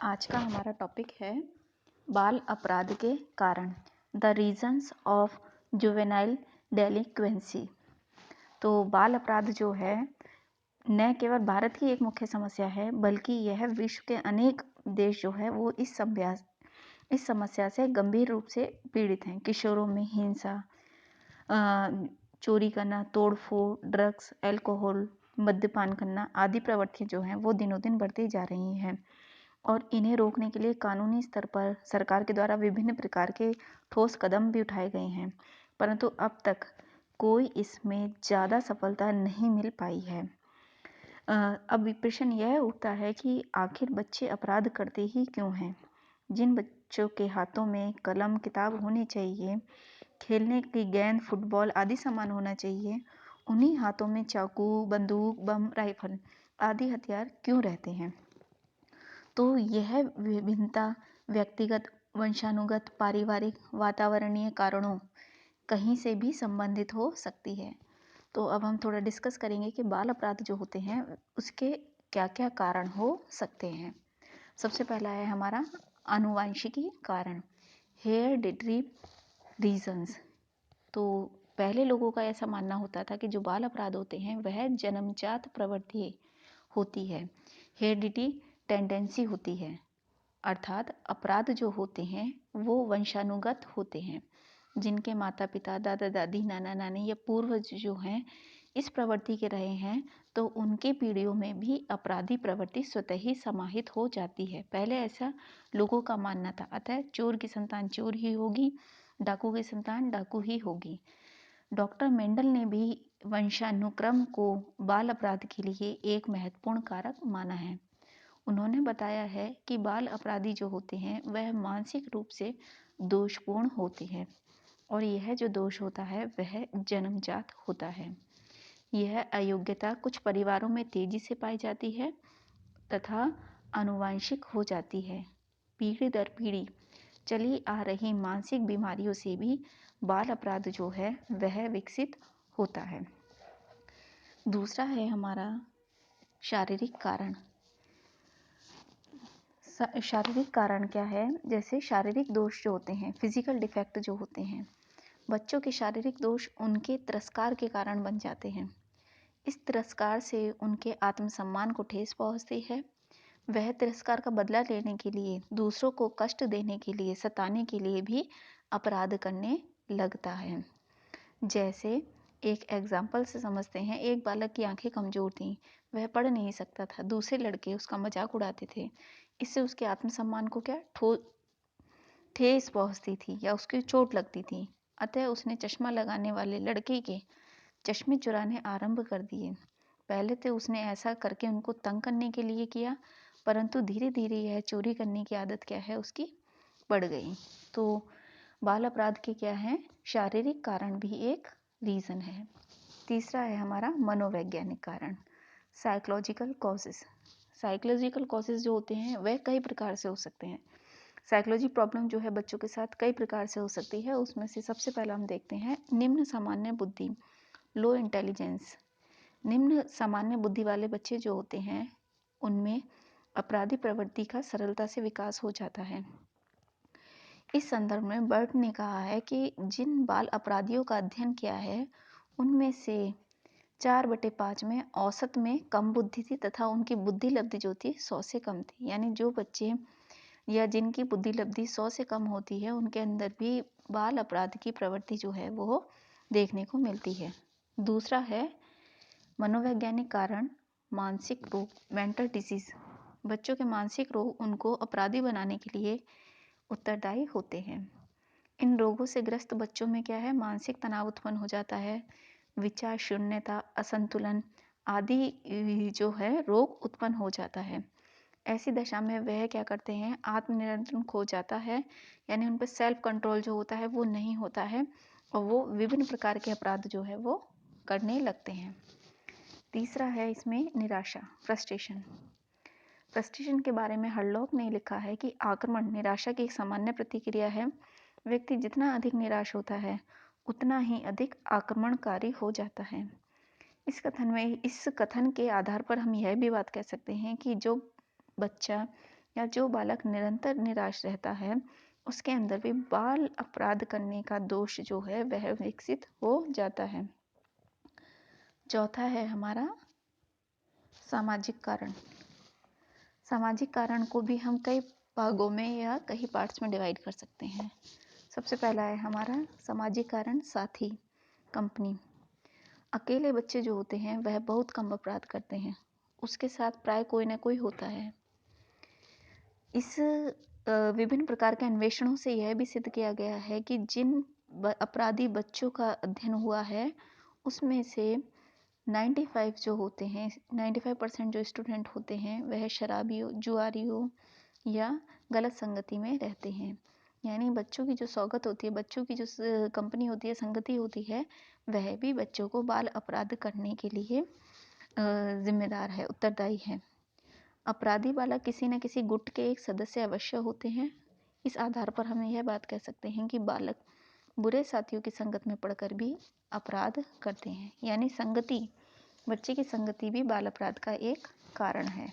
आज का हमारा टॉपिक है बाल अपराध के कारण, द रीजंस ऑफ जुवेनाइल डेलिक्वेंसी। तो बाल अपराध जो है न केवल भारत की एक मुख्य समस्या है, बल्कि यह विश्व के अनेक देश जो है वो इस समस्या से गंभीर रूप से पीड़ित हैं। किशोरों में हिंसा, चोरी करना, तोड़फोड़, ड्रग्स, अल्कोहल, मद्यपान करना आदि प्रवृत्तियां जो हैं वो दिनों दिन बढ़ती जा रही हैं और इन्हें रोकने के लिए कानूनी स्तर पर सरकार के द्वारा विभिन्न प्रकार के ठोस कदम भी उठाए गए हैं, परंतु अब तक कोई इसमें ज़्यादा सफलता नहीं मिल पाई है। अब प्रश्न यह उठता है कि आखिर बच्चे अपराध करते ही क्यों हैं। जिन बच्चों के हाथों में कलम, किताब होनी चाहिए, खेलने की गेंद, फुटबॉल आदि सामान होना चाहिए, उन्हीं हाथों में चाकू, बंदूक, बम, राइफल आदि हथियार क्यों रहते हैं। तो यह विभिन्नता व्यक्तिगत, वंशानुगत, पारिवारिक, वातावरणीय कारणों कहीं से भी संबंधित हो सकती है। तो अब हम थोड़ा डिस्कस करेंगे कि बाल अपराध जो होते हैं उसके क्या क्या कारण हो सकते हैं। सबसे पहला है हमारा आनुवंशिकी कारण, हेरेडिटरी रीजंस। तो पहले लोगों का ऐसा मानना होता था कि जो बाल अपराध होते हैं वह जन्मजात प्रवृत्ति होती है, हेरेडिटी टेंडेंसी होती है, अर्थात अपराध जो होते हैं वो वंशानुगत होते हैं। जिनके माता पिता, दादा दादी, नाना नानी या पूर्वज जो हैं इस प्रवृत्ति के रहे हैं, तो उनके पीढ़ियों में भी अपराधी प्रवृत्ति स्वतः ही समाहित हो जाती है। पहले ऐसा लोगों का मानना था, अतः चोर की संतान चोर ही होगी, डाकू की संतान डाकू ही होगी। डॉक्टर मेंडल ने भी वंशानुक्रम को बाल अपराध के लिए एक महत्वपूर्ण कारक माना है। उन्होंने बताया है कि बाल अपराधी जो होते हैं वह मानसिक रूप से दोषपूर्ण होते हैं और यह जो दोष होता है वह जन्मजात होता है। यह अयोग्यता कुछ परिवारों में तेजी से पाई जाती है तथा आनुवंशिक हो जाती है। पीढ़ी दर पीढ़ी चली आ रही मानसिक बीमारियों से भी बाल अपराध जो है वह विकसित होता है। दूसरा है हमारा शारीरिक कारण। शारीरिक कारण क्या है, जैसे शारीरिक दोष जो होते हैं, फिजिकल डिफेक्ट जो होते हैं, बच्चों के शारीरिक दोष उनके तिरस्कार के कारण बन जाते हैं। इस तिरस्कार से उनके आत्मसम्मान को ठेस पहुंचती है। वह तिरस्कार का बदला लेने के लिए, दूसरों को कष्ट देने के लिए, सताने के लिए भी अपराध करने लगता है। जैसे एक एग्जाम्पल से समझते हैं, एक बालक की आंखें कमजोर थीं, वह पढ़ नहीं सकता था, दूसरे लड़के उसका मजाक उड़ाते थे, इससे उसके आत्मसम्मान को क्या ठेस पहुंचती थी या उसकी चोट लगती थी। अतः उसने चश्मा लगाने वाले लड़के के चश्मे चुराने आरंभ कर दिए। पहले तो उसने ऐसा करके उनको तंग करने के लिए किया, परंतु धीरे धीरे यह चोरी करने की आदत क्या है उसकी बढ़ गई। तो बाल अपराध के क्या है, शारीरिक कारण भी एक रीजन है। तीसरा है हमारा मनोवैज्ञानिक कारण, साइकोलॉजिकल कॉजेस। साइकोलॉजिकल कॉजेस जो होते हैं वह कई प्रकार से हो सकते हैं। साइकोलॉजी प्रॉब्लम जो है बच्चों के साथ कई प्रकार से हो सकती है। उसमें से सबसे पहला हम देखते हैं निम्न सामान्य बुद्धि, लो इंटेलिजेंस। निम्न सामान्य बुद्धि वाले बच्चे जो होते हैं उनमें अपराधी प्रवृत्ति का सरलता से विकास हो जाता है। इस संदर्भ में बर्ट ने कहा है कि जिन बाल अपराधियों का अध्ययन किया है उनमें से 4/5 में औसत में कम बुद्धि थी तथा उनकी बुद्धि लब्धि जो थी 100 से कम थी। यानी जो बच्चे या जिनकी बुद्धि लब्धि 100 से कम होती है उनके अंदर भी बाल अपराध की प्रवृत्ति जो है वो देखने को मिलती है। दूसरा है मनोवैज्ञानिक कारण, मानसिक रोग, मेंटल डिजीज। बच्चों के मानसिक रोग उनको अपराधी बनाने के लिए उत्तरदायी होते हैं। इन रोगों से ग्रस्त बच्चों में क्या है, मानसिक तनाव उत्पन्न हो जाता है, विचार शून्यता, असंतुलन आदि जो है रोग उत्पन्न हो जाता है। ऐसी दशा में वह क्या करते हैं, आत्मनियंत्रण खो जाता है, यानी उन पर सेल्फ कंट्रोल जो होता है वो नहीं होता है और वो विभिन्न प्रकार के अपराध जो है वो करने लगते हैं। तीसरा है इसमें निराशा, फ्रस्ट्रेशन। फ्रस्ट्रेशन के बारे में हरलॉक ने लिखा है कि आक्रमण निराशा की एक सामान्य प्रतिक्रिया है। व्यक्ति जितना अधिक निराश होता है उतना ही अधिक आक्रमणकारी हो जाता है। इस कथन के आधार पर हम यह भी बात कह सकते हैं कि जो बच्चा या जो बालक निरंतर निराश रहता है उसके अंदर भी बाल अपराध करने का दोष जो है वह विकसित हो जाता है। चौथा है हमारा सामाजिक कारण। सामाजिक कारण को भी हम कई भागों में या कई पार्ट्स में डिवाइड कर सकते हैं। सबसे पहला है हमारा सामाजिक कारण, साथी, कंपनी। अकेले बच्चे जो होते हैं वह बहुत कम अपराध करते हैं, उसके साथ प्राय कोई ना कोई होता है। इस विभिन्न प्रकार के अन्वेषणों से यह भी सिद्ध किया गया है कि जिन अपराधी बच्चों का अध्ययन हुआ है उसमें से 95 जो होते हैं, 95% जो स्टूडेंट होते हैं वह शराबियों, जुआरियों या गलत संगति में रहते हैं। यानी बच्चों की जो सौगत होती है, बच्चों की जो कंपनी होती है, संगति होती है, वह भी बच्चों को बाल अपराध करने के लिए जिम्मेदार है, उत्तरदायी है। अपराधी बालक किसी न किसी गुट के एक सदस्य अवश्य होते हैं। इस आधार पर हम यह बात कह सकते हैं कि बालक बुरे साथियों की संगत में पड़कर भी अपराध करते हैं। यानी संगति, बच्चे की संगति भी बाल अपराध का एक कारण है।